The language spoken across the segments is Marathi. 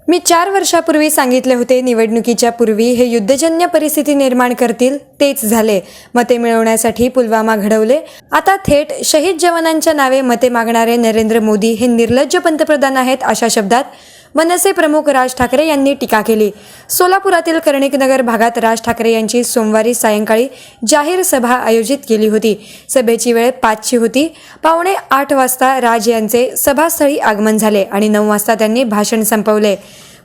मी 4 वर्षापूर्वी सांगितले होते, निवडणुकीच्या पूर्वी हे युद्धजन्य परिस्थिती निर्माण करतील, तेच झाले. मते मिळवण्यासाठी पुलवामा घडवले. आता थेट शहीद जवानांच्या नावे मते मागणारे नरेंद्र मोदी हे निर्लज्ज पंतप्रधान आहेत, अशा शब्दात मनसे प्रमुख राज ठाकरे यांनी टीका केली. सोलापुरातील कर्णिकनगर भागात राज ठाकरे यांची सोमवारी सायंकाळी जाहीर सभा आयोजित केली होती. सभेची वेळ 5ची होती. 7:45 वाजता राज यांचे सभास्थळी आगमन झाले आणि 9 वाजता त्यांनी भाषण संपवले.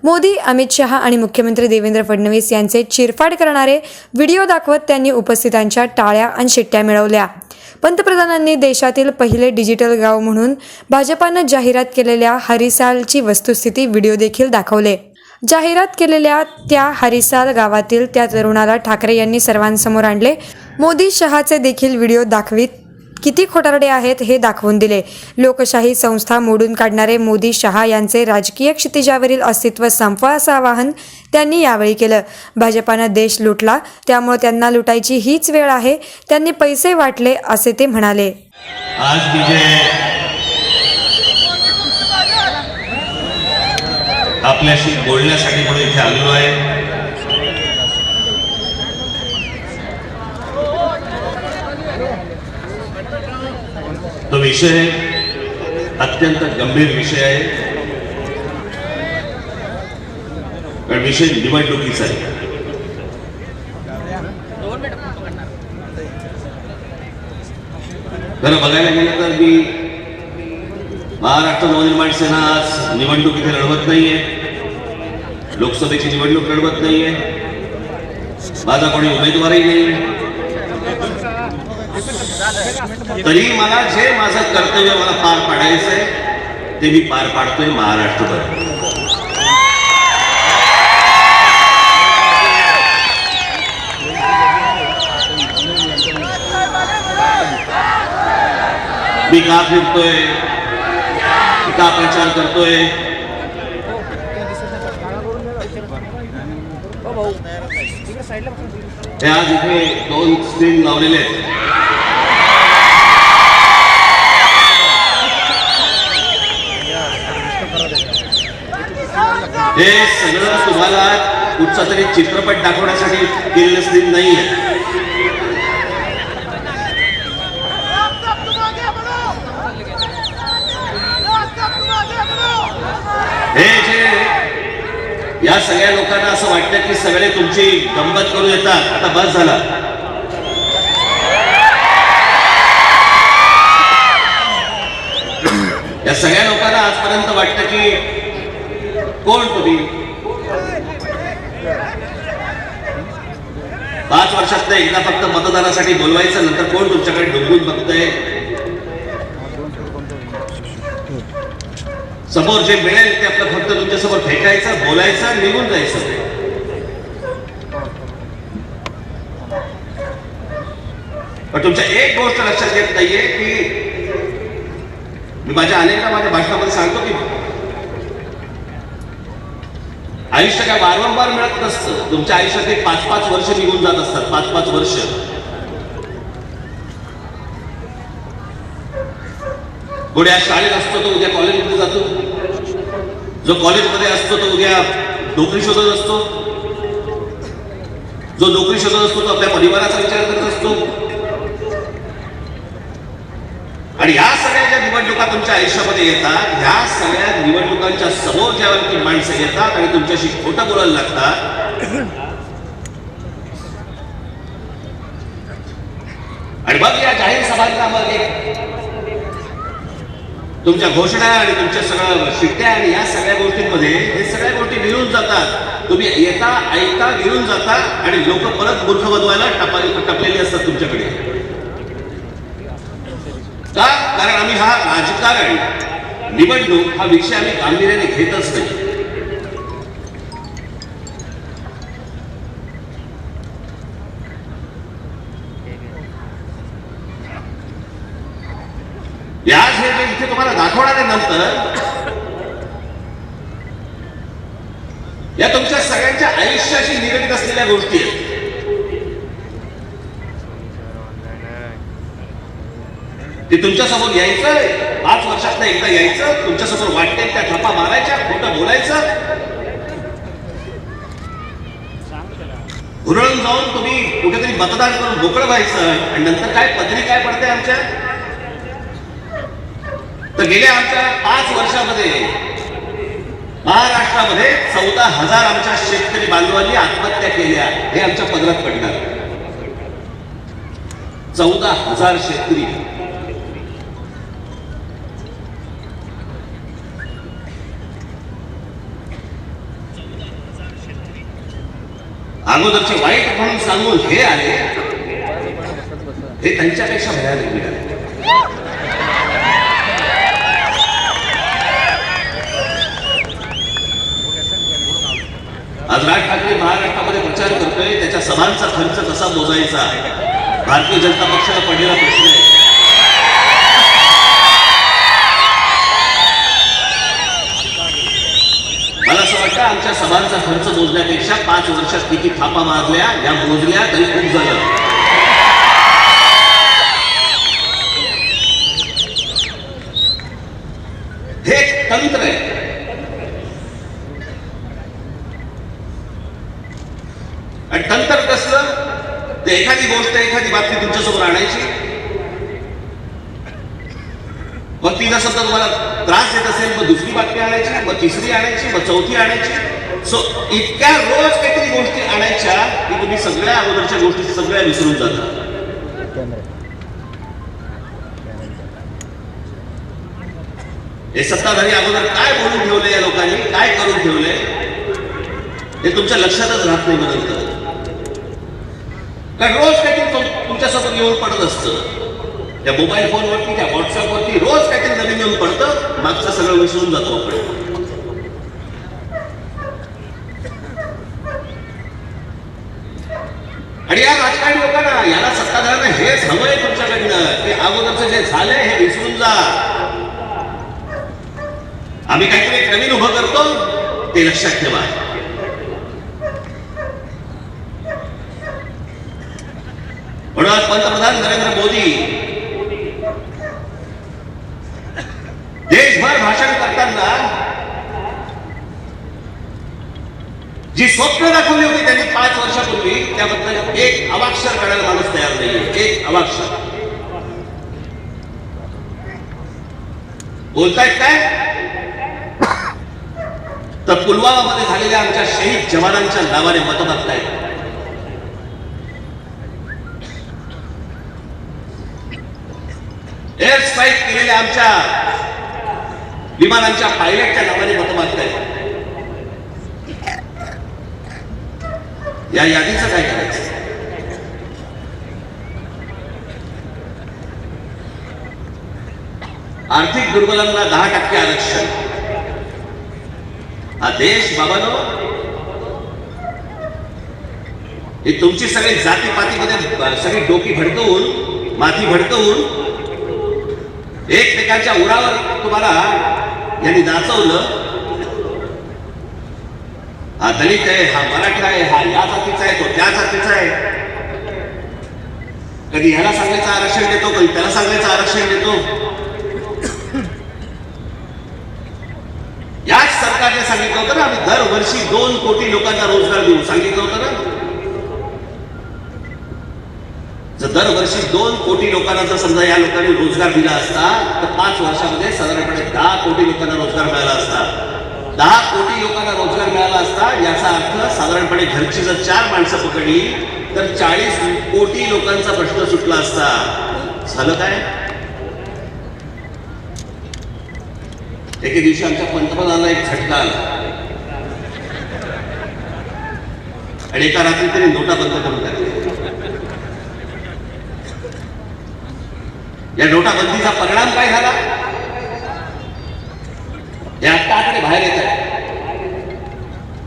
मोदी, अमित शहा आणि मुख्यमंत्री देवेंद्र फडणवीस यांचे चिरफाड करणारे व्हिडिओ दाखवत त्यांनी उपस्थितांच्या टाळ्या आणि शिट्ट्या मिळवल्या. पंतप्रधानांनी देशातील पहिले डिजिटल गाव म्हणून भाजपानं जाहिरात केलेल्या हरिसालची वस्तुस्थिती व्हिडिओ देखील दाखवले. जाहिरात केलेल्या त्या हरिसाल गावातील त्या तरुणाला ठाकरे यांनी सर्वांसमोर आणले. मोदी शहाचे देखील व्हिडिओ दाखवीत किती खोटारडे आहेत हे दाखवून दिले. लोकशाही संस्था मोडून काढणारे मोदी शहा यांचे राजकीय क्षितिजावरील अस्तित्व संपवा असं आवाहन त्यांनी यावेळी केलं. भाजपानं देश लुटला, त्यामुळे त्यांना लुटायची हीच वेळ आहे. त्यांनी पैसे वाटले असे ते म्हणाले. आज आपल्याशी बोलण्यासाठी म्हणून इथे आलेलो आहे. तो विषय अत्यंत गंभीर विषय आहे. विषय निवडणुकीचा आहे. खरं बघायला गेलं तर मी महाराष्ट्र नवनिर्माण सेना आज निवडणूक इथे लढवत नाहीये. लोकसभेची निवडणूक लढवत नाहीये. माझा कोणी उमेदवारही नाही. तरी मला जे माझं कर्तव्य मला पार पाडायचंय ते मी पार पाडतोय महाराष्ट्रभर. मी का फिरतोय, का प्रचार करतोय, ते आज इथे 2 स्क्रीन लावलेले आहेत. हे सगळं तुम्हाला कुठचा तरी चित्रपट दाखवण्यासाठी केलेलं स्क्रीन नाहीये. हे जे या सगळ्या लोकांना असं वाटतं की सगळे तुमची गंमत करून येतात, आता बस झाला. या सगळ्या लोकांना आजपर्यंत वाटतं की कोण तुम्ही 5 वर्षात एकदा फक्त मतदानासाठी बोलवायचं, नंतर कोण तुमच्याकडे डुंबून बघतंय. समोर जे मिळेल ते आपलं फक्त तुमच्यासमोर फेकायचं, बोलायचं, निघून जायचं. पण तुमच्या एक गोष्ट लक्षात येत नाहीये की मी माझ्या भाषणामध्ये सांगतो की आयुष्य काय वारंवार मिळत नसतं. तुमच्या आयुष्यात 5-5 वर्ष निघून जात असतात. 5-5 वर्ष. कोणी आज शाळेत असतो तो उद्या कॉलेजमध्ये जातो. जो कॉलेजमध्ये असतो तो उद्या नोकरी शोधत असतो. जो नोकरी शोधत असतो तो आपल्या परिवाराचा विचार करत असतो. आणि ह्या सगळ्या ज्या निवडणुका तुमच्या आयुष्यामध्ये येतात, ह्या सगळ्या निवडणुकांच्या समोर ज्यावरती माणसं येतात आणि तुमच्याशी खोटं बोलायला लागतात, आणि मग या जाहीर सभांमध्ये तुमच्या घोषणा आणि तुमच्या सगळ्या शिट्ट्या आणि या सगळ्या गोष्टींमध्ये हे सगळ्या गोष्टी विरून जातात. तुम्ही येता, ऐकता, विरून जाता आणि लोक परत मूर्ख बनवायला टपलेली असतात तुमच्याकडे. का? कारण आम्ही हा राजकारण, निवडणूक हा विषय आम्ही गांभीर्याने घेतच नाही. याच हे जे इथे तुम्हाला दाखवणार आहे नंतर, या तुमच्या सगळ्यांच्या आयुष्याशी निगडीत असलेल्या गोष्टी आहेत. ते तुमच्यासमोर यायचं, 5 वर्षात एकदा यायचं, तुमच्यासमोर वाटते त्या थप्पा मारायच्या, खोटं बोलायचं हुरळून जाऊन तुम्ही कुठेतरी मतदान करून मोकळं व्हायचं आणि नंतर काय पदरी काय पडते आमच्या. तर गेल्या आमच्या 5 वर्षामध्ये महाराष्ट्रामध्ये 14,000 आमच्या शेतकरी बांधवांनी आत्महत्या केल्या. हे आमच्या पदरात पडणार. 14,000 शेतकरी. अगोदरचे वाईट म्हणून सांगून हे आले, हे त्यांच्यापेक्षा भयानक मिळाले. आज राज ठाकरे महाराष्ट्रामध्ये प्रचार करतोय, त्याच्या सभांचा खर्च कसा मोजायचा भारतीय जनता पक्षाला पडलेला प्रश्न आहे. मला असं वाटतं आमच्या सभांचा खर्च मोजण्यापेक्षा 5 वर्षात किती थापा मारल्या या मोजल्या तरी खूप झालं. हे एक तंत्र आहे. आणि तंत्र कसलं, ते एखादी गोष्ट एखादी बातमी तुमच्यासमोर आणायची, मग ती जर समजा तुम्हाला त्रास देत असेल मग दुसरी बातमी आणायची, मग तिसरी आणायची, मग चौथी आणायची. सो इतक्या रोज काहीतरी गोष्टी आणायच्या की तुम्ही सगळ्या अगोदरच्या गोष्टी सगळ्या विसरून जाता. हे सत्ताधारी अगोदर काय बोलून ठेवले या लोकांनी, काय करून ठेवले हे तुमच्या लक्षातच राहत नाही बदलतं. कारण रोज काहीतरी तुमच्यासमोर येऊन पडत असतं. त्या मोबाईल फोनवरती, त्या व्हॉट्सअपवरती रोज काहीतरी नवीन येऊन पडतं. मागचं सगळं विसरून जातो आपण. आणि या राजकारणी लोकांना, याला सत्ताधाऱ्यांना हेच हवंय तुमच्याकडनं, की अगोदरचं जे झालंय हे विसरून जा. आम्ही काहीतरी एक नवीन उभं करतो ते लक्षात ठेवा. म्हणून आज पंतप्रधान नरेंद्र मोदी देशभर भाषण करताना जी स्वप्न दाखवली होती त्यांनी 5 वर्षापूर्वी, त्याबद्दल एक अवाक्षर काढायला माणूस तयार नाहीये. एक अवाक्षर. बोलतायत काय, तर पुलवामामध्ये झालेल्या आमच्या शहीद जवानांच्या नावाने मत मागतायत. एअर स्ट्राईक केलेल्या आमच्या विमानांच्या पायलटच्या नावाने मत मागतायत. या यादीचं काय करायचं. आर्थिक दुर्बलांना 10% आरक्षण. हा देश बाबांनो, ही तुमची सगळी जातीपातीमध्ये सगळी डोकी भडकवून, माती भडकवून एकमेकांच्या उरावर तुम्हाला यांनी नाचवलं. हा दलित आहे, हा मराठा आहे, हा या जातीचा आहे, तो त्या जातीचा आहे. कधी ह्याला सांगायचं आरक्षण देतो, कधी त्याला सांगायचं आरक्षण देतो. याच सरकारने सांगितलं होतं ना, आम्ही दरवर्षी 2 कोटी लोकांना रोजगार देऊ. सांगितलं होतं ना. जर दरवर्षी 2 कोटी लोकांना जर समजा या लोकांनी रोजगार दिला असता तर 5 वर्षामध्ये साधारणपणे 10 कोटी लोकांना रोजगार मिळाला असता. 10 कोटी लोकांना रोजगार मिळाला असता याचा अर्थ साधारणपणे घरची जर 4 माणसं पकडली तर 40 कोटी लोकांचा प्रश्न सुटला असता. झालं काय. एके दिवशी आमच्या पंतप्रधानांना एक झटका आला आणि एका रात्री त्यांनी नोटा बंद करून टाकल्या. या नोटाबंदीचा परिणाम काय झाला हे आता आकडे बाहेर येत आहे.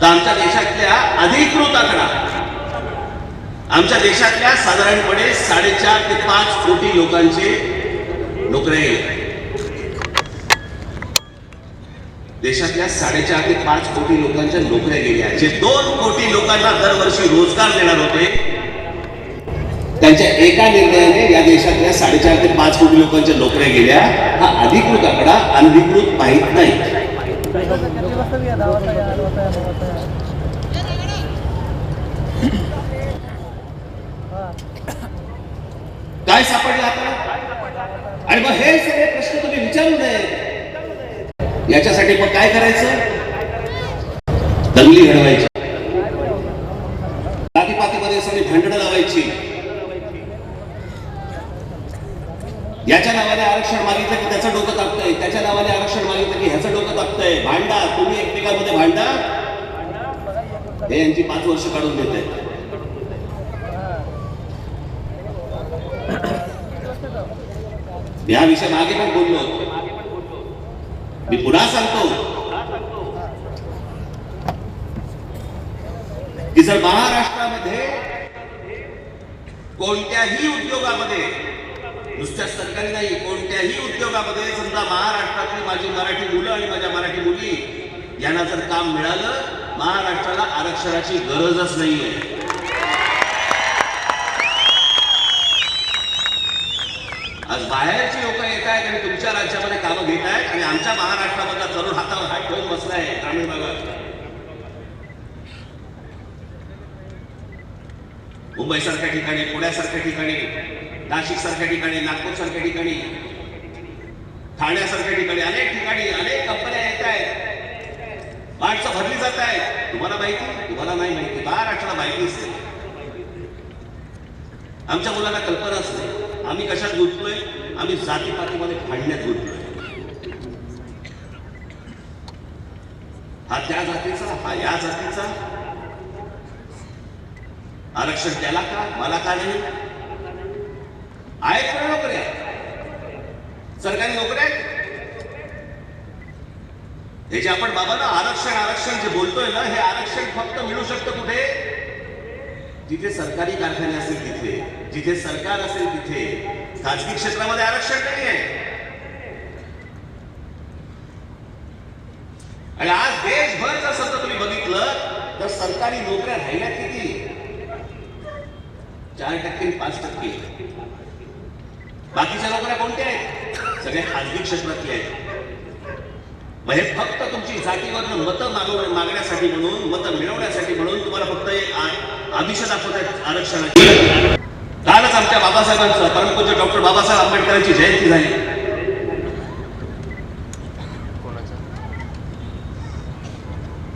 तर आमच्या देशातल्या अधिकृत आकडा, आमच्या देशातल्या साधारणपणे 4.5 ते 5 कोटी लोकांचे नोकऱ्या गेल्या. देशातल्या 4.5 ते 5 कोटी लोकांच्या नोकऱ्या गेल्या. जे 2 कोटी लोकांना दरवर्षी रोजगार देणार होते त्यांच्या एका निर्णयाने या देशातल्या 4.5 ते 5 कोटी लोकांच्या नोकऱ्या गेल्या. हा अधिकृत आकडा, अनधिकृत माहित नाही. चालू नये. याच्यासाठी मग काय करायचं? दंगली घडवायची, जातीपातीमध्ये सगळी भांडणं लावायची. याच्या नावाने आरक्षण मागितलं की त्याचं डोकं तापतंय, त्याच्या नावाने आरक्षण मागितलं की ह्याचं डोकं तापतंय. भांडा, तुम्ही एकमेकांमध्ये भांडा, हे यांची 5 वर्ष काढून देत आहे. या विषय मागे पण बोललो, मी पुन्हा सांगतो की जर महाराष्ट्रामध्ये कोणत्याही उद्योगामध्ये, नुसत्या सरकारी नाही, कोणत्याही उद्योगामध्ये समजा महाराष्ट्रातली माझी मराठी मुलं आणि माझ्या मराठी मुली यांना जर काम मिळालं, महाराष्ट्राला आरक्षणाची गरजच नाहीये. आज बाहेरची लोक येत आहेत आणि तुमच्या राज्यामध्ये कामं घेत आहेत आणि आमच्या महाराष्ट्रामधला तरुण हातावर हात ठेवून बसलाय ग्रामीण भागात. मुंबई सारख्या ठिकाणी, पुण्यासारख्या ठिकाणी, नाशिक सारख्या ठिकाणी, नागपूर सारख्या ठिकाणी, ठाण्यासारख्या ठिकाणी, अनेक ठिकाणी अनेक कंपन्या येत आहेत, माणसं भरली जात आहेत. तुम्हाला माहिती? तुम्हाला नाही माहिती, महाराष्ट्राला माहितीच नाही. आमच्या मुलांना कल्पनाच नाही. आम्ही कशात गुंतलोय? आम्ही जातीपातीमध्ये भांडण्यात गुंतलोय. हा त्या जातीचा, हा या जातीचा, आरक्षण त्याला का, मला का नाही? आहेत पण नोकऱ्या, सरकारी नोकऱ्या आहेत. हे जे आपण बाबा ना आरक्षण आरक्षण जे बोलतोय ना, हे आरक्षण फक्त मिळू शकतं कुठे? जिथे सरकारी कारखाने असेल तिथे, जिथे सरकार असेल तिथे. खाजगी क्षेत्रामध्ये आरक्षण नाही आहे. आणि आज देशभर जर समजा तुम्ही बघितलं तर सरकारी नोकऱ्या राहिल्या किती? 4% 5%. बाकीच्या नोकऱ्या कोणत्या आहेत? सगळ्या खाजगी क्षेत्रातल्या आहेत. मग हे फक्त तुमची जातीवरनं मतं मागण्यासाठी म्हणून, मतं मिळवण्यासाठी म्हणून तुम्हाला फक्त एक आमिष दाखवतात आरक्षणाची. कालच आमच्या बाबासाहेबांचं, परमपूज्य डॉक्टर बाबासाहेब आंबेडकरांची जयंती झाली.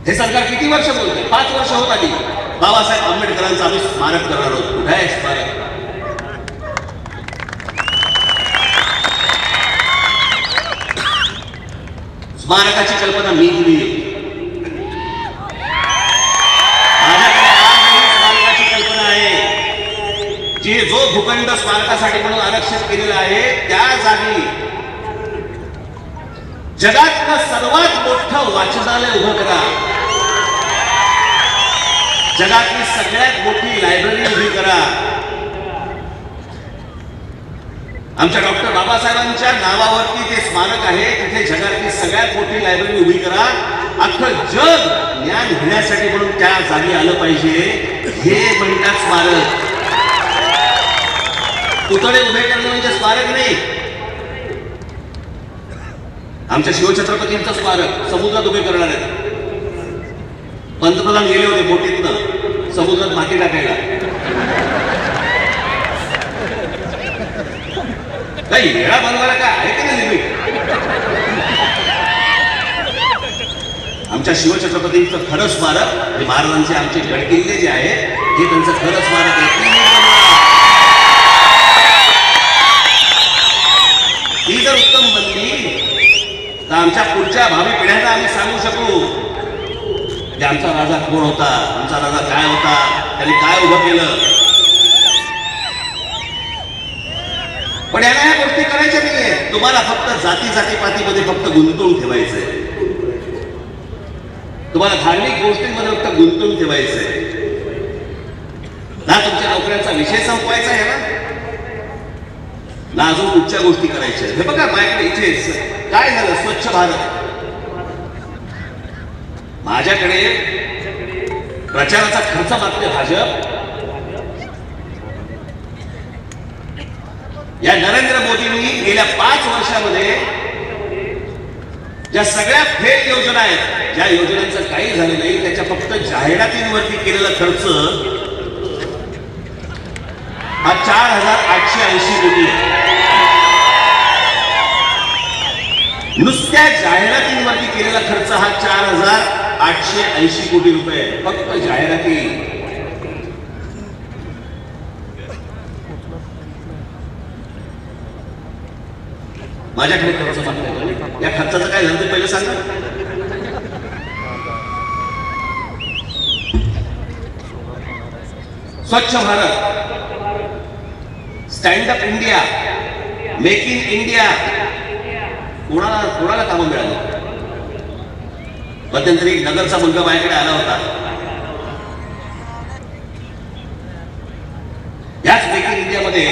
हे सरकार किती वर्ष बोलते? 5 वर्ष होत आली. बाबासाहेब आंबेडकरांचं आम्ही स्मारक करणार आहोत. कुठे आहे स्मारक? स्मारकाची कल्पना मी दिली. माझ्याकडे स्मारकाची कल्पना आहे. जो भूखंड स्मारकासाठी म्हणून आरक्षित केलेला आहे त्या जागी जगातलं सर्वात मोठं वाचनालय उभं करा. जगातली सगळ्यात मोठी लायब्ररी उभी करा. आमच्या डॉक्टर बाबासाहेबांच्या नावावरती ते स्मारक आहे, तिथे जगातली सगळ्यात मोठी लायब्ररी उभी करा. अख्खं जग ज्ञान घेण्यासाठी म्हणून त्या जागी आलं पाहिजे. हे म्हणतात स्मारक. पुतळे उभे करणं म्हणजे स्मारक नाही. आमच्या शिवछत्रपतींचं स्मारक समुद्रात उभे करणार आहेत. पंतप्रधान गेले होते बोटीतनं समुद्रात माती टाकायला. काही वेळा बनवायला काय आहे की नाही लिमिट? आमच्या शिवछत्रपतींचं खरं स्मारक, म्हणजे महाराजांचे आमचे गडकिल्ले जे आहेत हे त्यांचं खरं स्मारक आहे. ही जर उत्तम बनली तर आमच्या पुढच्या भावी पिढ्यांना आम्ही सांगू शकू की आमचा राजा कोण होता, आमचा राजा काय होता, त्यांनी काय उभं केलं. पण यांना ह्या गोष्टी करायच्या नाहीये. तुम्हाला फक्त जातीपातीमध्ये फक्त गुंतवून ठेवायचंय. तुम्हाला धार्मिक गोष्टींमध्ये फक्त गुंतवून ठेवायचंय ना. तुमच्या नोकऱ्यांचा विषय संपवायचा आहे ना अजून कुठच्या गोष्टी करायच्या. हे बघा माझ्याकडे इथे काय झालं, स्वच्छ भारत. माझ्याकडे प्रचाराचा खर्च मागते भाजप. या नरेंद्र मोदींनी गेल्या 5 वर्षामध्ये ज्या सगळ्या फेल योजना आहेत, ज्या योजनांचं काही झालं नाही, त्याच्या फक्त जाहिरातींवरती केलेला खर्च हा 4880 कोटी. नुसत्या जाहिरातींवरती केलेला खर्च हा 4,880 कोटी रुपये आहे. फक्त जाहिराती. माझ्याकडे खर्च मागताय. या खर्चाचं काय झालं ते पहिलं सांगा. स्वच्छ Bharat, stand up India, make in India, कोणाला कामं मिळाली. मध्यंतरी एक नगरचा मुलगा माझ्याकडे आला होता. याच मेक इन इंडियामध्ये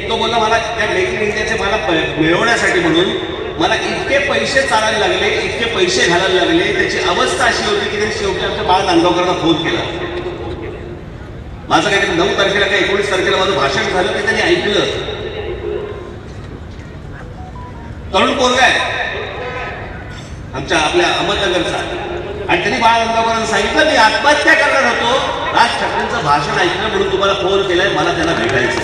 तो बोलला मला त्या मेक इन इंडियाचे मला मिळवण्यासाठी म्हणून मला इतके पैसे चालायला लागले, इतके पैसे घालायला लागले. त्याची अवस्था अशी होती की त्यांनी शेवटी आमच्या बाळ नांदगावकरांना फोन केला. माझं काहीतरी 9 तारखेला काय 19 तारखेला माझं भाषण झालं ते त्यांनी ऐकलं. तरुण पोरगा आहे आमच्या आपल्या अहमदनगरचा, आणि त्यांनी बाळ नांदगावकरांना सांगितलं मी आत्महत्या करणार होतो, राज ठाकरेंचं भाषण ऐकलं म्हणून तुम्हाला फोन केलाय, मला त्यांना भेटायचं.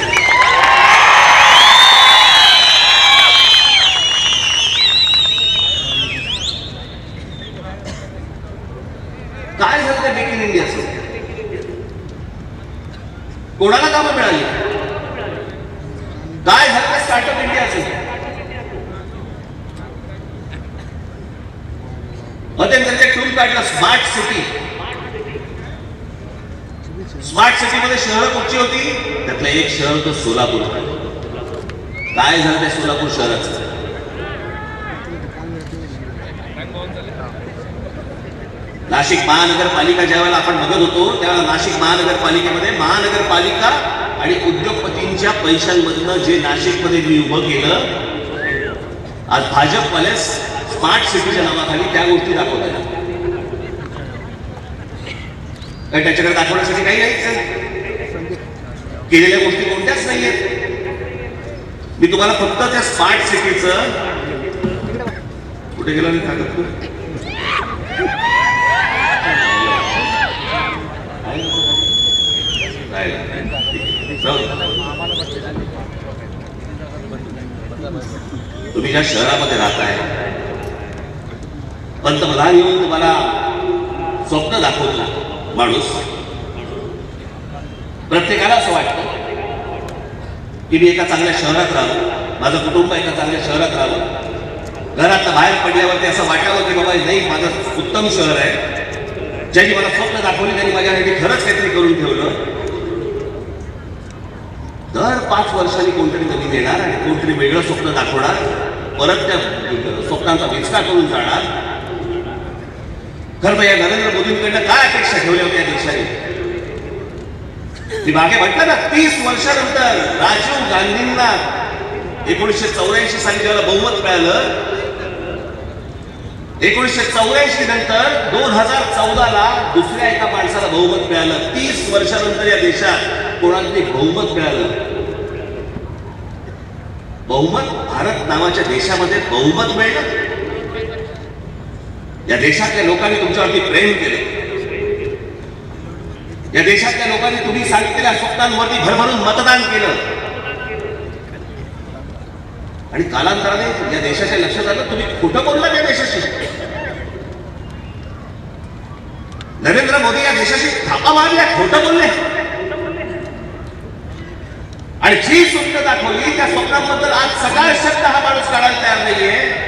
काय झालं त्या मेक इन इंडियाचं? कोणाला कामं मिळाली? काय झालं त्या स्टार्टअप इंडियाचं? मध्यंतरी टूल काढलं स्मार्ट सिटी. स्मार्ट सिटी मध्ये शहरं कुठची होती? त्यातलं एक शहर होतं सोलापूर. काय झालं त्या सोलापूर शहराचं? नाशिक महानगरपालिका ज्यावेळेला आपण बघत होतो त्यावेळेला नाशिक महानगरपालिकेमध्ये महानगरपालिका आणि उद्योगपतींच्या पैशांमधनं जे नाशिकमध्ये मी उभं केलं, आज भाजपवाले स्मार्ट सिटीच्या नावाखाली त्या गोष्टी दाखवतात. काय त्याच्याकडे दाखवण्यासाठी काही नाही, केलेल्या गोष्टी कोणत्याच नाहीयेत. मी तुम्हाला फक्त त्या स्मार्ट सिटीचं कुठे गेला नाही कागद तुम्ही ज्या शहरामध्ये राहताय, पंतप्रधान येऊन तुम्हाला स्वप्न दाखवतो माणूस. प्रत्येकाला असं वाटतं की मी एका चांगल्या शहरात राहावं, माझं कुटुंब एका चांगल्या शहरात राहावं. घरात बाहेर पडल्यावरती असं वाटावं की बाबा नाही माझं उत्तम शहर आहे, ज्यांनी मला स्वप्न दाखवली त्यांनी माझ्यासाठी खरंच काहीतरी करून ठेवलं. दर 5 वर्षांनी कोणतरी नवीन येणार आणि कोणतरी वेगळं स्वप्न दाखवणार, परत त्या स्वप्नांचा विचका करून जाणार. खरं या नरेंद्र मोदींकडनं काय अपेक्षा ठेवल्या होत्या देशाने? ती मागे म्हटलं ना 30 वर्षानंतर राजीव गांधींना 1984 साली ज्याला बहुमत मिळालं, 1984 नंतर 2014ला दुसऱ्या एका माणसाला बहुमत मिळालं. 30 वर्षानंतर या देशात कोणाला बहुमत मिळालं. बहुमत, भारत नावाच्या देशामध्ये बहुमत मिळलं. या देशातल्या लोकांनी तुमच्यावरती प्रेम केलं. या देशातल्या लोकांनी तुम्ही सांगितलेल्या स्वप्नांवरती भरभरून मतदान केलं. आणि कालांतराने या देशाच्या लक्षात आलं तुम्ही खोटं बोलला त्या देशाशी. नरेंद्र मोदी या देशाशी थापा मारल्या, खोटं बोलले. आणि जी स्वप्न दाखवली त्या स्वप्नांबद्दल आज सकाळ शब्द हा माणूस काढायला तयार नाहीये.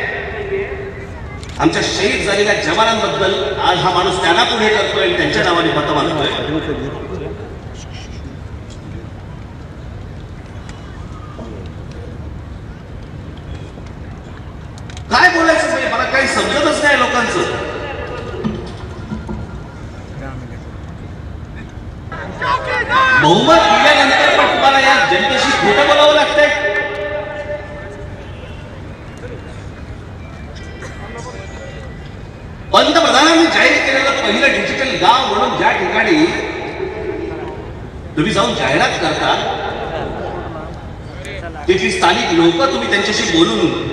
आमच्या शहीद झालेल्या जवानांबद्दल आज हा माणूस त्यांना पुढे करतोय आणि त्यांच्या नावाने मतं मागतोय. काय बोलायचं नाही, मला काही समजतच नाही लोकांचं. बहुमत दिल्यानंतर पण तुम्हाला या जनतेशी खोटं बोलावं लागतंय. पंतप्रधानांनी जाहीर केलेलं पहिलं डिजिटल गाव म्हणून ज्या ठिकाणी तुम्ही जाऊन जाहिरात करता, तिथली स्थानिक लोक तुम्ही त्यांच्याशी बोलून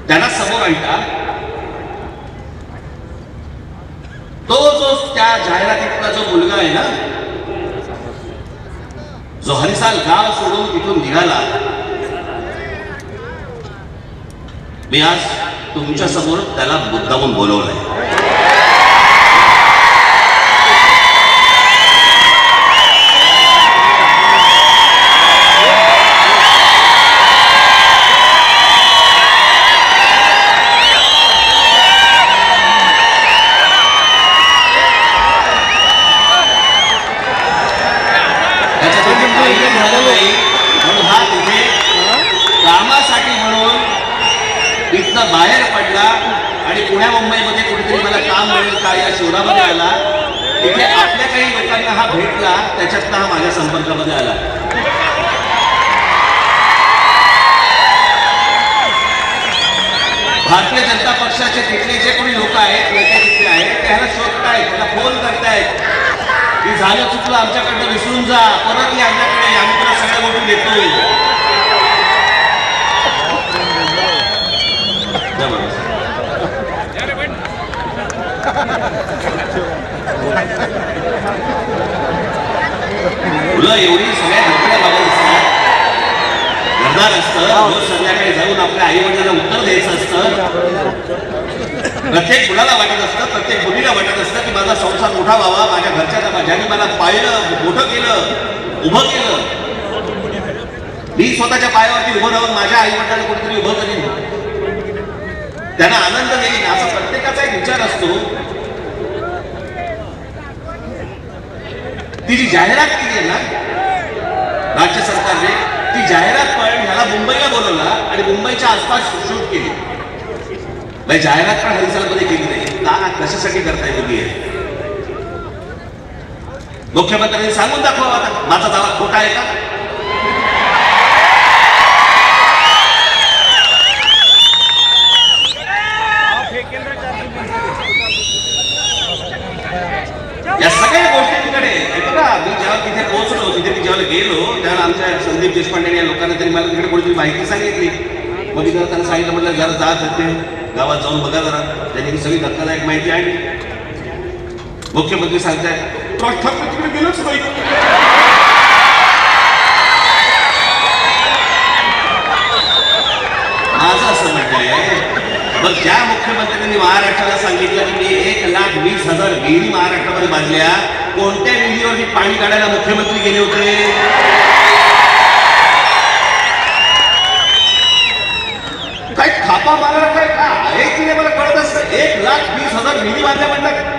त्यांना समोर आणता, तो जो त्या जाहिरातीतला जो मुलगा आहे ना, जो हरिसाल गाव सोडून तिथून निघाला, मी आज तुमच्या समोर त्याला मुद्दामून बोलवलंय. म्हणून हा तिथे कामासाठी म्हणून इथनं बाहेर पडला आणि पुण्या मुंबईमध्ये कुठेतरी मला काम मिळेल का या शोधामध्ये आला. तिथे आपल्या काही लोकांना हा भेटला, त्याच्यातनं हा माझ्या संपर्कामध्ये आला. भारतीय जनता पक्षाचे तिथले जे कोणी लोक आहेत, नेते तिथले आहेत, त्याला शोधतायत, त्याला फोन करतायत की झालं चुकलं आमच्याकडनं विसरून जा, परत या आमच्याकडे, आम्ही तुला सगळ्या गोष्टी देतो. मुलं एवढी सगळ्या घटना बघत असतात, घरदार असतं, रोज संध्याकाळी जाऊन आपल्या आई वडिलांना उत्तर द्यायचं असतं. प्रत्येक मुलाला वाटत असतं, प्रत्येक मुलीला वाटत असतं की माझा संसार मोठा व्हावा, माझ्या घरच्या ज्यांनी मला पाळलं, मोठं केलं, उभं केलं, मी स्वतःच्या पायावरती उभं राहून माझ्या आई वडिलांना कुठेतरी उभं करीन, त्यांना आनंद देईन, असा प्रत्येकाचा एक विचार असतो. ती जी जाहिरात केली आहे ना राज्य सरकारने, ती जाहिरात पण ह्याला मुंबईला बोलवला आणि मुंबईच्या आसपास शूट केली. जाहिरात पण हरिसालमध्ये केली नाही. का, कशासाठी करताय तुम्ही? मुख्यमंत्र्यांनी सांगून दाखवा आता माझा दावा खोटा आहे का. या सगळ्या गोष्टींकडे बघा, मी जेव्हा तिथे पोहोचलो, तिथे मी जेव्हा गेलो, त्यावेळेला आमच्या संदीप देशपांडे या लोकांना तरी मला तिकडे कोणती माहिती सांगितली. मग मी त्यांना सांगितलं, म्हटलं जरा जात होते गावात जाऊन बघा जरा. त्यांनी सगळी धक्कादायक माहिती आणली. मुख्यमंत्री सांगतायत राज ठाकरे तिकडे गेलोच नाही. माझं असं म्हणणं आहे, मग ज्या मुख्यमंत्र्यांनी महाराष्ट्राला सांगितलं की मी 1,20,000 विहिरी महाराष्ट्रामध्ये बांधल्या, कोणत्या विहिरीवरती पाणी काढायला मुख्यमंत्री गेले होते? काय थापा मारणार काय का आहे की नाही मला कळत असतं. 1,20,000 विहिरी बांधल्या म्हणतात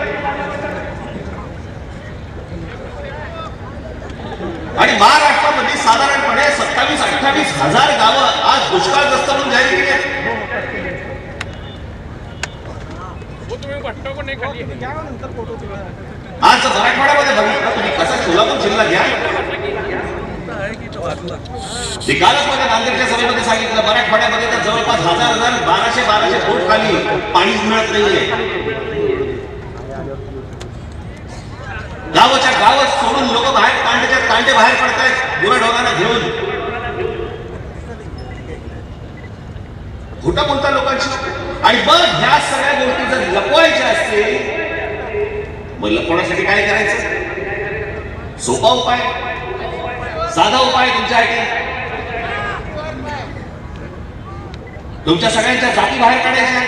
आणि महाराष्ट्रामध्ये साधारणपणे 27-28,000 गावं आज दुष्काळग्रस्त म्हणून जाहीर केली आहेत. आज मराठवाड्यामध्ये बघितलं तुम्ही कसं, सोलापूर जिल्हा घ्या, कालच मध्ये नांदेडच्या सभेमध्ये सांगितलं मराठवाड्यामध्ये तर जवळपास 1200 फूट खाली पाणीच मिळत नाहीये. गावाच्या गावात सोडून लोक बाहेर तांडे बाहेर पडतायत गुराढोरांना घेऊन. खोटा बोलता लोकांची. आणि बघ, ह्या सगळ्या गोष्टी जर लपवायच्या असतील, मग लपवण्यासाठी काय करायचं? सोपा उपाय, साधा उपाय तुमच्यासाठी. तुमच्या सगळ्यांच्या जाती बाहेर काढायच्या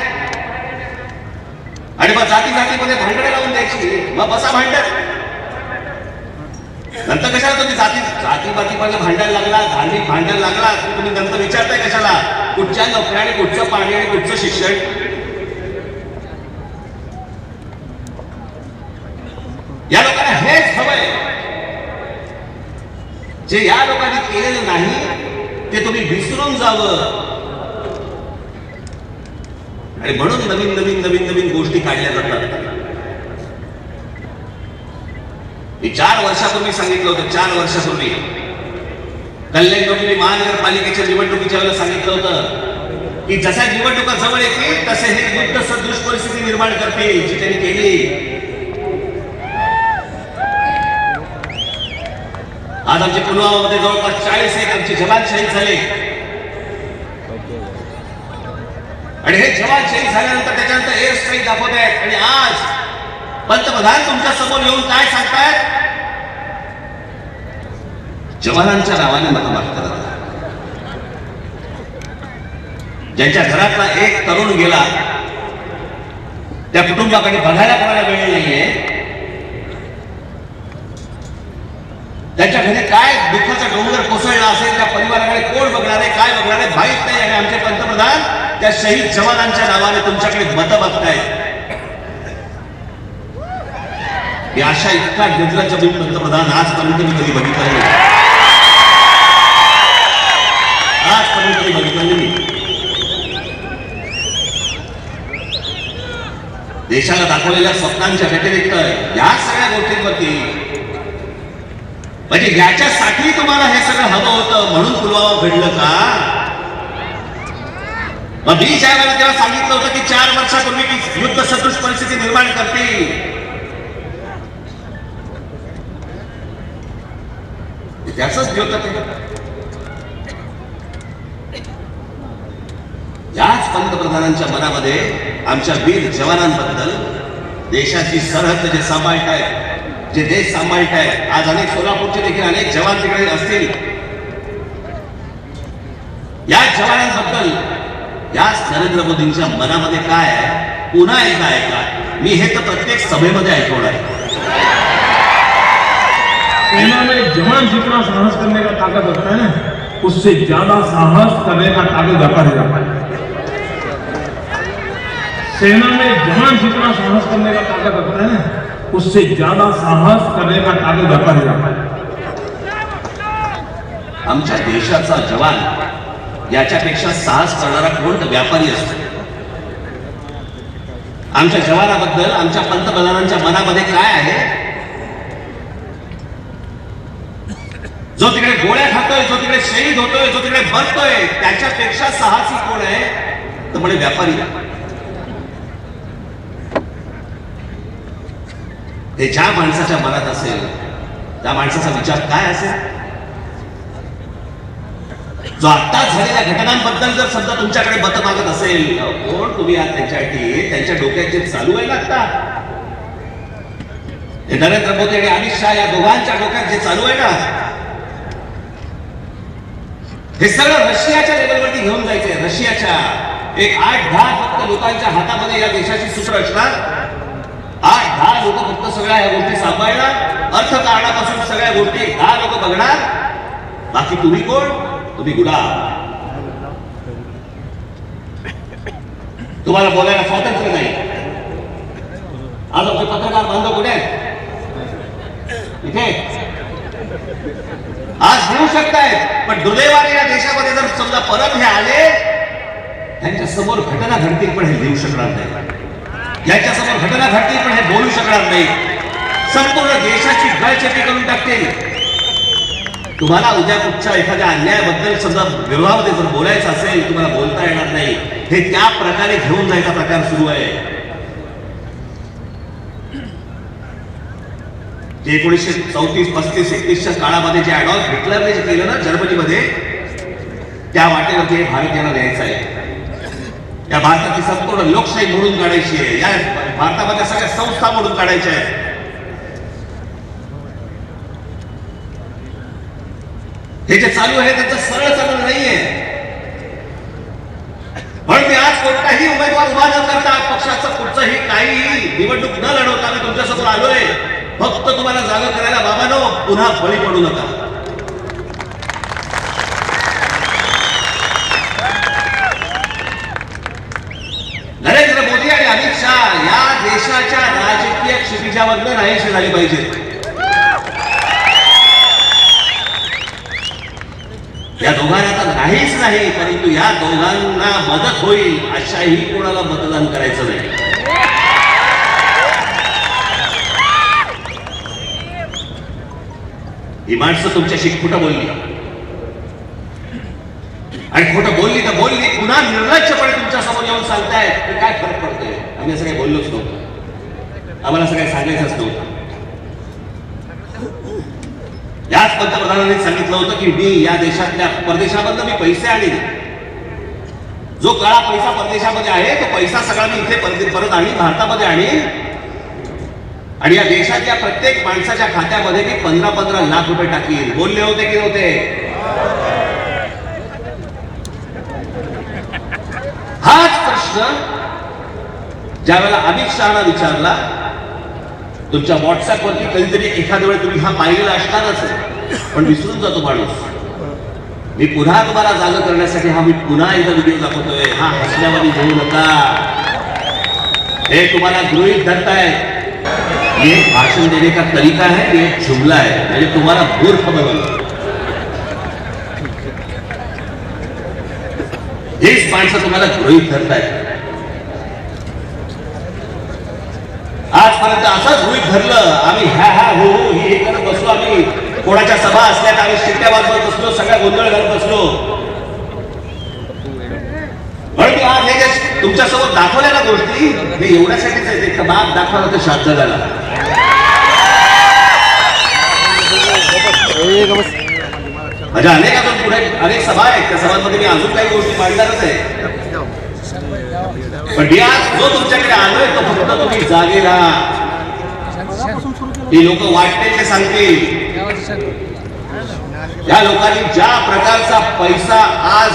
आणि मग जातीमध्ये भांडणं लावून द्यायची. मग बसा भांडत. नंतर कशाला तुम्ही जातीपातीमध्ये भांडायला लागला, धार्मिक भांडायला लागला, तुम्ही नंतर विचारताय कशाला कुठच्या नोकऱ्या आणि कुठचं पाणी आणि कुठचं शिक्षण. या लोकांना हेच हवंय. जे या लोकांनी केलेलं नाही ते तुम्ही विसरून जावं आणि म्हणून नवीन गोष्टी काढल्या जातात. मी 4 वर्षापूर्वी सांगितलं होतं, 4 वर्षापूर्वी कल्याण डोंबिवली महानगरपालिकेच्या निवडणुकीच्या वेळेला सांगितलं होतं की जशा निवडणुका जवळ येतील तसे हे युद्ध सदृश परिस्थिती निर्माण करतील, जी त्यांनी केली. आज आमच्या पुलवामामध्ये जवळपास 40 आमचे जवान शहीद झाले आणि हे जवान शहीद झाल्यानंतर त्याच्यानंतर एअर स्ट्राईक दाखवत आहेत. आणि आज पंतप्रधान तुमच्या समोर येऊन काय सांगतायत? जवानांच्या नावाने मतं मागतात. ज्यांच्या घरातला एक तरुण गेला, त्या कुटुंबाकडे बघायला कोणाला वेळ नाहीये, त्याच्या घरी काय दुःखाचा डोंगर कोसळला असेल, त्या परिवाराकडे कोण बघणार आहे, काय बघणार आहे माहित नाही. आणि आमचे पंतप्रधान त्या शहीद जवानांच्या नावाने तुमच्याकडे मतं बघतायत. ही अशा इतका निर्लज्ज पंतप्रधान आजपर्यंत मी कधी बघितला नाही, आजपर्यंत कधी बघितला नाही. देशाला दाखवलेल्या स्वप्नांच्या व्यतिरिक्त या सगळ्या गोष्टींवरती, म्हणजे याच्यासाठी तुम्हाला हे सगळं हवं होतं म्हणून पुलवामा घडलं का? मग मी ज्या वेळेला तेव्हा सांगितलं होतं की 4 वर्षापूर्वी की युद्ध सदृश परिस्थिती निर्माण करतील, त्याच याच पंतप्रधानांच्या मनामध्ये आमच्या वीर जवानांबद्दल, देशाची सरहद्द जे सांभाळतायत, जे देश सांभाळतायत, आज अनेक सोलापूरचे देखील अनेक जवान तिकडे असतील, या जवानांबद्दल याच नरेंद्र मोदींच्या मनामध्ये काय आहे पुन्हा एकदा ऐका. मी हे तर प्रत्येक सभेमध्ये ऐकवणार. सेना में जवान जितना साहस करने का ताकत रखता है ना, उससे ज्यादा साहस करने का ताकत व्यापारी रखता है. सेना में जवान जितना साहस करने का ताकत रखता है ना, उससे ज्यादा साहस करने का ताकत व्यापारी रखता है. आमच्या देशाचा जवान याच्यापेक्षा साहस करणारा कोण तर व्यापारी असतो. आमच्या जवानाबद्दल आमच्या पंतप्रधानांच्या मनामध्ये काय आहे? जो तिकडे गोळ्या खातोय, जो तिकडे शहीद होतोय, जो तिकडे मरतोय, त्याच्यापेक्षा साहसी कोण आहे तर म्हणजे व्यापारी. हे ज्या माणसाच्या मनात असेल त्या माणसाचा विचार काय असेल? जो आता झालेल्या घटनांबद्दल जर समजा तुमच्याकडे मत मागत असेल, कोण तुम्ही आज त्यांच्यासाठी? त्यांच्या डोक्यात जे चालू आहे ना आता, हे नरेंद्र मोदी आणि अमित शहा या दोघांच्या डोक्यात जे चालू आहे ना, हे सगळं रशियाच्या लेवलवरती घेऊन जायचंय. रशियाच्या एक 8-10 फक्त लोकांच्या हातामध्ये या देशाची सूत्र असणार. 8-10 लोक फक्त सगळ्या या गोष्टी सांभाळणार, अर्थकारणापासून सगळ्या गोष्टी 10 लोक बघणार. बाकी तुम्ही कोण? तुम्ही गुलाम. तुम्हाला बोलायला स्वातंत्र्य नाही. आज आमचे पत्रकार बांधव कुठे आहेत? इथे आज देऊ शकतायत, पण दुर्दैवाने या देशामध्ये जर समजा परत हे आले, त्यांच्या समोर घटना घडतील पण हे देऊ शकणार नाही. यांच्या समोर घटना घडतील पण हे बोलू शकणार नाही. संपूर्ण देशाची गळचेपी करून टाकतील. तुम्हाला उद्या कुठच्या एखाद्या अन्यायाबद्दल समजा विरोधामध्ये जर बोलायचं असेल, तुम्हाला बोलता येणार नाही. हे त्या प्रकारे घेऊन जायचा प्रकार सुरू आहे. 1934, 35, 31च्या काळामध्ये जे ॲडॉल्फ हिटलरने जे केलं ना जर्मनीमध्ये, त्या वाटेवरती भारत यांना न्यायचा आहे. या भारताची संपूर्ण लोकशाही मोडून काढायची आहे. या भारतामध्ये सगळ्या संस्था मोडून काढायच्या आहेत. हे जे चालू आहे त्याचं सरळ चालू नाहीये. पण मी आज कोणताही उमेदवार उभा न करता, पक्षाचं कुठचंही काही निवडणूक न लढवता मी तुमच्यासमोर आलोय. फक्त तुम्हाला जागा करायला बाबांनो पुन्हा बळी पडू नका. नरेंद्र मोदी आणि अमित शहा या देशाच्या राजकीय क्षितिजावरनं नाहीशी झाली पाहिजे. या दोघांना तर नाहीच नाही, परंतु या दोघांना मदत होईल अशाही कोणाला मतदान करायचं नाही. ही माणसं तुमच्याशी खोटं बोलली आणि खोटं बोलली तर बोलली, पुन्हा निर्लज्जपणे तुमच्या समोर येऊन सांगतायत की काय फरक पडतोय. आम्ही असं काही बोललोच नव्हतं, आम्हाला असं काही सांगायचंच नव्हतं. याच पंतप्रधानांनी सांगितलं होतं की मी या देशातल्या परदेशामधनं मी पैसे आणीन. जो काळा पैसा परदेशामध्ये आहे तो पैसा सगळा मी इथे परत आणीन, भारतामध्ये आणीन. आणि या देशातल्या प्रत्येक माणसाच्या खात्यामध्ये मी 15-15 लाख रुपये टाकीन. बोलले होते की नव्हते? हाच प्रश्न ज्या वेळेला अमित शहाना विचारला, तुमच्या व्हॉट्सअपवरती कधीतरी एखाद्या वेळी तुम्ही हा पाहिलेला असणारच आहे, पण विसरून जातो माणूस. मी पुन्हा तुम्हाला जागा करण्यासाठी मी पुन्हा एकदा व्हिडिओ दाखवतोय. हा हसण्यावादी घेऊ नका, हे तुम्हाला गृहीत धरताय. ये भाषण देने का तरीका है, ये जुमला है, म्हणजे तुम्हाला मूर्ख बनवलं. हेच माणसं तुम्हाला गृहीत धरतायत. आजपर्यंत असंच गृहीत धरलं आम्ही, हा हो ही हे करत बसलो. आम्ही कोणाच्या सभा असल्यात आम्ही शिट्ट्या वाजवत बसलो, सगळ्या गोंधळ घालत बसलो. म्हणून आज हे जे तुमच्यासोबत दाखवल्या ना गोष्टी, हे एवढ्यासाठीच आहे. ते बाप दाखवला तर शांत झाला. माझ्या अनेक अजून पुढे अनेक सभा आहेत, त्या सभांमध्ये मी अजून काही गोष्टी मांडणारच आहे. पण मी आज जो तुमच्याकडे आलोय तो फक्त तुम्ही जागे राहा. ही लोक वाटते ते सांगतील. या लोकांनी ज्या प्रकारचा पैसा आज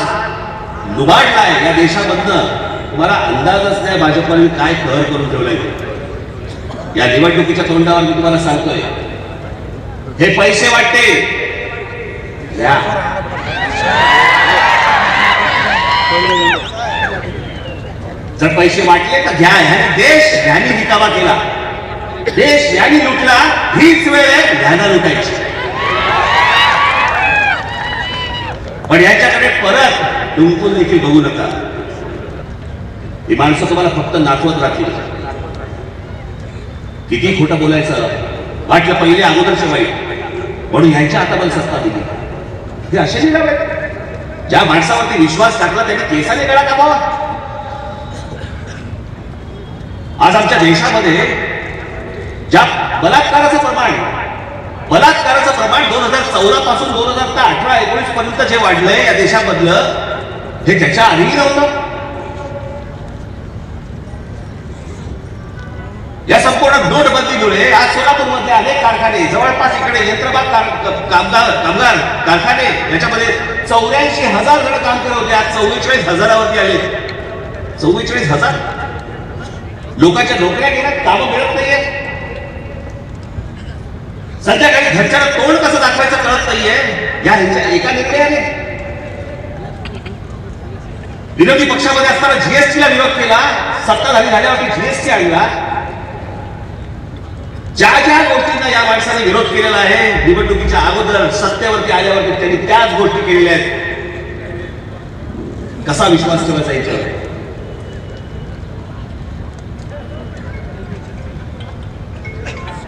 लुबाडलाय या देशामधनं, तुम्हाला अंदाजच नाही भाजपने काय कहर करून ठेवलाय. या निवडणुकीच्या तोंडावर मी तुम्हाला सांगतोय, हे पैसे वाटते द्या. जर पैसे वाटले तर घ्या. ह्याने देश ह्यानी रिकामा केला, देश ह्यानी लुटला. हीच वेळ आहे ह्याला लुटायची. पण याच्याकडे परत डुंकून देखील बघू नका. ही माणसं तुम्हाला फक्त नाचवत राहतील. किती खोटं बोलायचं वाटलं पहिले अगोदरचे वाईट, म्हणून ह्यांच्या हातामध्ये सत्ता दिली. हे असे निघाले. ज्या माणसावरती विश्वास टाकला त्यांनी केसाने गळा कापावा. आज आमच्या देशामध्ये ज्या बलात्काराचं प्रमाण 2014 पासून 2018-19 पर्यंत जे वाढलंय या देशामधलं, हे त्याच्या आधीही नव्हतं. या संपूर्ण नोटबंदीमुळे आज सोलापूरमध्ये अनेक कारखाने, जवळपास इकडे यंत्रमाग कामगार कारखाने, याच्यामध्ये 84,000 जण काम करत होते. आज 44,000वरती आले. 44,000 लोकांच्या नोकऱ्या गेल्यात, कामं मिळत नाहीये. संध्याकाळी घरच्याला तोंड कसं दाखवायचं कळत नाहीये या एका निर्णयाने. विरोधी पक्षामध्ये असताना जीएसटीला विरोध केला, सत्ताधारी झाल्यावरती जीएसटी आणला. ज्या ज्या गोष्टींना या माणसाने विरोध केलेला आहे, निवडणुकीच्या अगोदर सत्तेवरती आल्यावरती त्यांनी त्याच गोष्टी केलेल्या आहेत. कसा विश्वास ठेवायचा याच्यावर?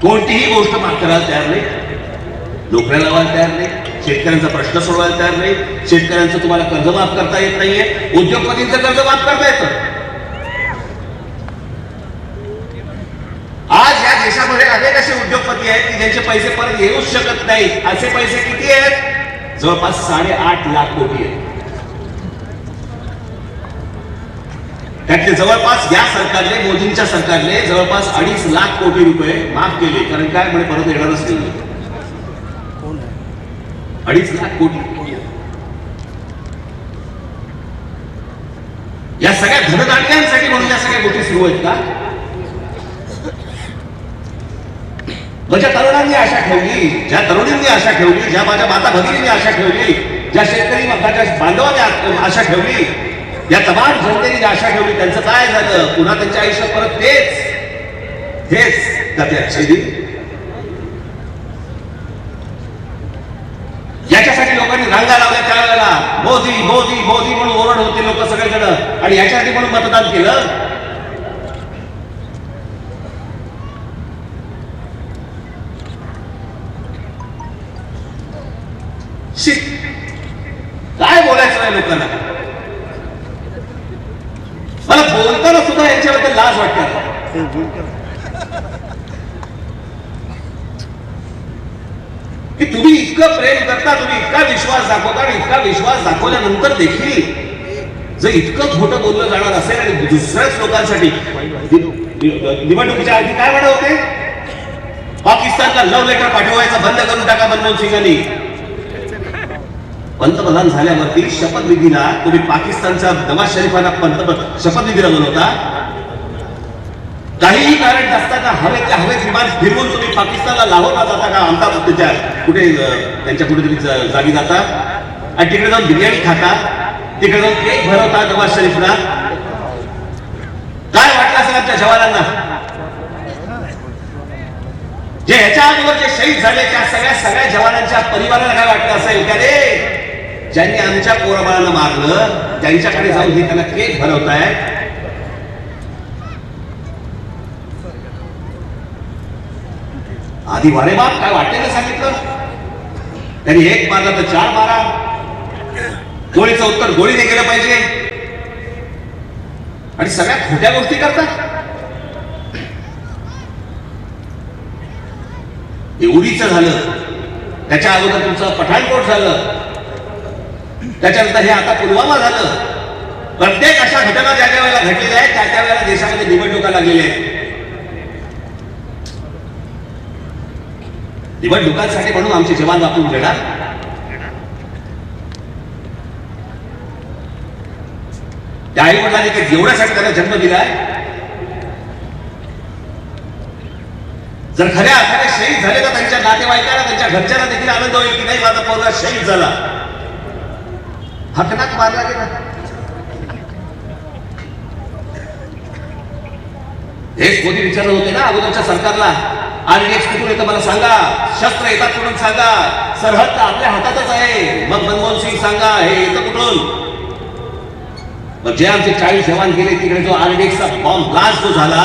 कोणतीही गोष्ट माफ करायला तयार नाही, नोकऱ्या लावायला तयार नाही, शेतकऱ्यांचा प्रश्न सोडवायला तयार नाही. शेतकऱ्यांचं तुम्हाला कर्ज माफ करता येत नाहीये, उद्योगपतींचं कर्ज माफ करता येतं. आज या देशामध्ये अनेक असे उद्योगपती आहेत की ज्यांचे पैसे परत येऊच शकत नाहीत. असे पैसे किती आहेत? जवळपास 8.5 लाख कोटी आहेत. त्यातले जवळपास या सरकारने, मोदींच्या सरकारने जवळपास 2.5 लाख कोटी रुपये माफ केले. कारण काय म्हणे, परत येणारच नाही. 2.5 लाख कोटी. या सगळ्या धनदांड्यांसाठी म्हणून या सगळ्या गोष्टी सुरू आहेत का? माझ्या तरुणांनी आशा ठेवली, ज्या तरुणींनी आशा ठेवली, ज्या माझ्या माता भगिनींनी आशा ठेवली, ज्या शेतकरी बांधवांनी आशा ठेवली, या तमाम जनतेने आशा ठेवली, त्यांचं काय झालं? पुन्हा त्यांच्या आयुष्यात परत हेच का ते अच्छे दिन? याच्यासाठी लोकांनी रांगा लावल्या त्यावेळेला. मोदी मोदी मोदी म्हणून ओरड होते लोक सगळेजण, आणि याच्यासाठी म्हणून मतदान केलं. काय बोलायचं नाही लोकांना. मला बोलताना सुद्धा यांच्याबद्दल लाज वाटते. की तुम्ही इतकं प्रेम करता, तुम्ही इतका विश्वास दाखवता, आणि इतका विश्वास दाखवल्यानंतर देखील जर इतकं खोटं बोललं जाणार असेल आणि दुसऱ्याच लोकांसाठी. निवडणुकीच्या आधी काय म्हणत होते? पाकिस्तानला लव्ह लेटर पाठवायचं बंद करून टाका मनमोहन सिंगांनी. पंतप्रधान झाल्यावरती शपथविधीला तुम्ही पाकिस्तानचा नवाज शरीफांना शपथविधीला बोलवता. काहीही कारण नसताना हवेत विमान फिरवून तुम्ही पाकिस्तानला लाहोरला जाता का, अहमदाबाद त्यांच्या कुठेतरी जागी जाता आणि तिकडे जाऊन बिर्याणी खाता, तिकडे जाऊन केक भरवता नवाज शरीफला. काय वाटलं असेल आमच्या जवानांना? जे ह्याच्या अगोदर जे शहीद झाले त्या सगळ्या जवानांच्या परिवाराला काय वाटलं असेल का रे, ज्यांनी आमच्या पोराबाळांना मारलं त्यांच्याकडे जाऊन हे त्यांना केक भरवताय. आधी वारे बाप काय वाटेल सांगितलं, त्यांनी एक मारला तर 4 मारा, गोळीचं उत्तर गोळीने गेलं पाहिजे आणि सगळ्या खोट्या गोष्टी करतात. हे उरीचं झालं, त्याच्या अगोदर तुमचं पठाणकोट झालं, त्याच्यानंतर हे आता पुलवामा झालं. प्रत्येक अशा घटना ज्या ज्या वेळेला घडलेल्या आहेत त्या वेळेला देशामध्ये निवडणुका लागलेल्या आहेत. निवडणुकांसाठी म्हणून आमचे जवान वापरून देणार. त्या आई वडिलांनी एवढ्यासाठी त्यांना जन्म दिलाय. जर खऱ्या अर्थाने शहीद झाले तर त्यांच्या नातेवाईकांना त्यांच्या घरच्यांना देखील आनंद होईल की नाही माझा पोरगा शहीद झाला. हकनाक मारला गेला. हेच मोदी विचारत होते ना अगोदरच्या सरकारला, आरडीएक्स कुठून येतं मला सांगा, शस्त्र येतात कुठून सांगा, सरहद तर आपल्या हातातच आहे. मग मनमोहन सिंग सांगा हे येतं कुठून. मग जे आमचे 40 जवान गेले तिकडे जो आरडीएक्सचा बॉम्ब ब्लास्ट जो झाला,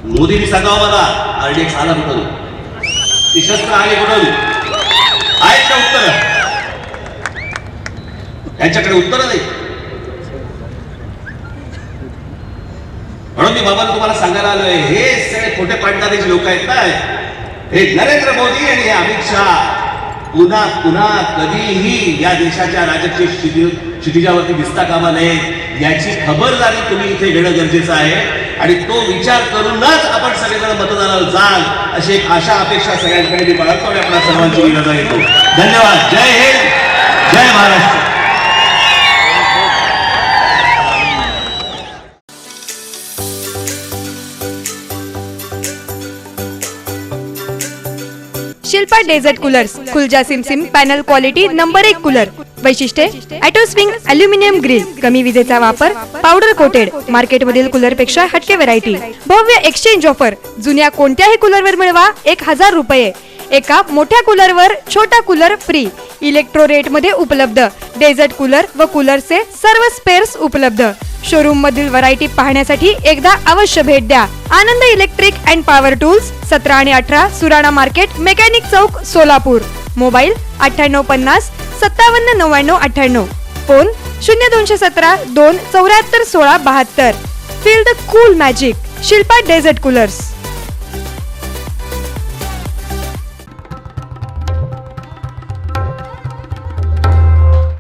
मोदींनी सांगावं मला आरडीएक्स आला कुठून, ती शस्त्र आले कुठून, आहेत का उत्तर? त्यांच्याकडे उत्तर नाही. म्हणून मी बाबा तुम्हाला सांगायला आलोय, हे सगळे खोटे पाडणारे जे लोक आहेत ना, हे नरेंद्र मोदी आणि अमित शहा पुन्हा पुन्हा कधीही या देशाच्या राजकीय क्षितिजावरती दिसता कामा नये याची खबरदारी तुम्ही इथे घेणं गरजेचं आहे. आणि तो विचार करूनच आपण सगळेजण मतदानाला जाल अशी एक आशा अपेक्षा सगळ्यांकडे मी बाळगतो आणि आपल्या सर्वांची विनंती येतो. धन्यवाद. जय हिंद, जय महाराष्ट्र. शिल्पा डेझर्ट कूलर्स, खुलजा सिमसिम पॅनल क्वालिटी नंबर 1 कूलर. वैशिष्ट्ये ॲटो स्विंग अल्युमिनियम ग्रिल, कमी विजेचा वापर, पावडर कोटेड, मार्केटमधील कूलर पेक्षा हटके व्हरायटी. भव्य एक्सचेंज ऑफर, जुन्या कोणत्याही कूलरवर मिळवा 1000 रुपये. एका मोठ्या कूलरवर छोटा कूलर फ्री. इलेक्ट्रो रेट मध्ये उपलब्ध. डेझर्ट कूलर व कूलरचे सर्व स्पेअर्स उपलब्ध. शोरूम मधील व्हरायटी पाहण्यासाठी एकदा अवश्य भेट द्या. आनंद इलेक्ट्रिक अँड पॉवर टूल्स, 17 आणि 18 Surana market, mechanic Chowk, Solapur. Mobile 9850 579998. Phone 0217 2 74 16 72. Feel the cool magic. Shilpa desert coolers.